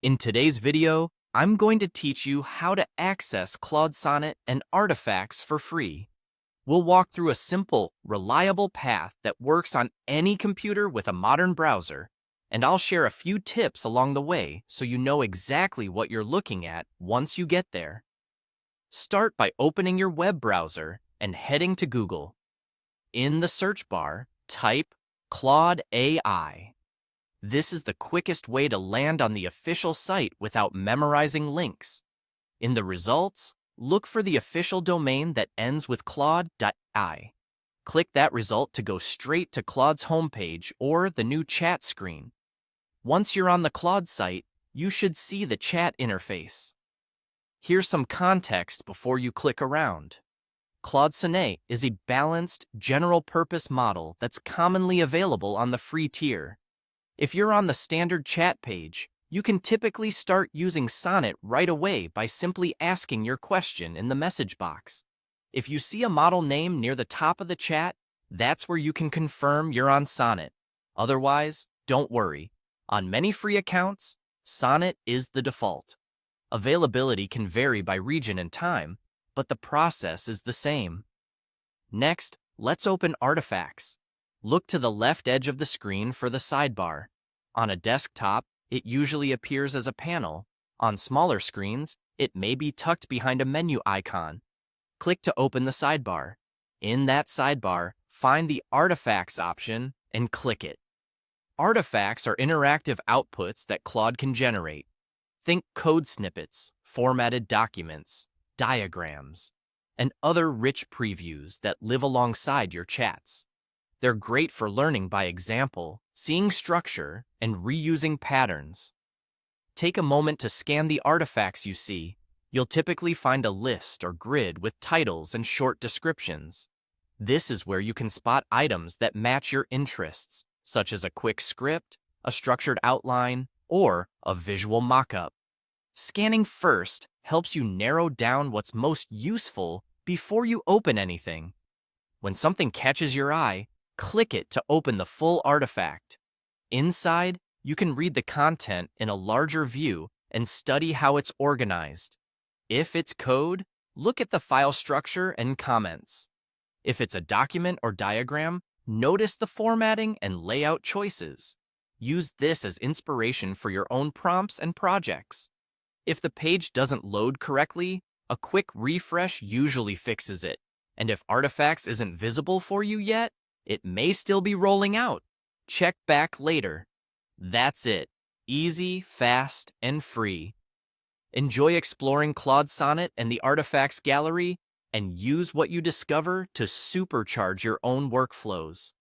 In today's video, I'm going to teach you how to access Claude Sonnet and artifacts for free. We'll walk through a simple, reliable path that works on any computer with a modern browser, and I'll share a few tips along the way so you know exactly what you're looking at once you get there. Start by opening your web browser and heading to Google. In the search bar, type Claude AI. This is the quickest way to land on the official site without memorizing links. In the results, look for the official domain that ends with claude.ai. Click that result to go straight to Claude's homepage or the new chat screen. Once you're on the Claude site, you should see the chat interface. Here's some context before you click around. Claude Sonnet is a balanced, general-purpose model that's commonly available on the free tier. If you're on the standard chat page, you can typically start using Sonnet right away by simply asking your question in the message box. If you see a model name near the top of the chat, that's where you can confirm you're on Sonnet. Otherwise, don't worry. On many free accounts, Sonnet is the default. Availability can vary by region and time, but the process is the same. Next, let's open Artifacts. Look to the left edge of the screen for the sidebar. On a desktop, it usually appears as a panel. On smaller screens, it may be tucked behind a menu icon. Click to open the sidebar. In that sidebar, find the Artifacts option and click it. Artifacts are interactive outputs that Claude can generate. Think code snippets, formatted documents, diagrams, and other rich previews that live alongside your chats. They're great for learning by example, seeing structure, and reusing patterns. Take a moment to scan the artifacts you see. You'll typically find a list or grid with titles and short descriptions. This is where you can spot items that match your interests, such as a quick script, a structured outline, or a visual mockup. Scanning first helps you narrow down what's most useful before you open anything. When something catches your eye, click it to open the full artifact. Inside, you can read the content in a larger view and study how it's organized. If it's code, look at the file structure and comments. If it's a document or diagram, notice the formatting and layout choices. Use this as inspiration for your own prompts and projects. If the page doesn't load correctly, a quick refresh usually fixes it. And if Artifacts isn't visible for you yet, it may still be rolling out. Check back later. That's it. Easy, fast, and free. Enjoy exploring Claude Sonnet and the Artifacts gallery, and use what you discover to supercharge your own workflows.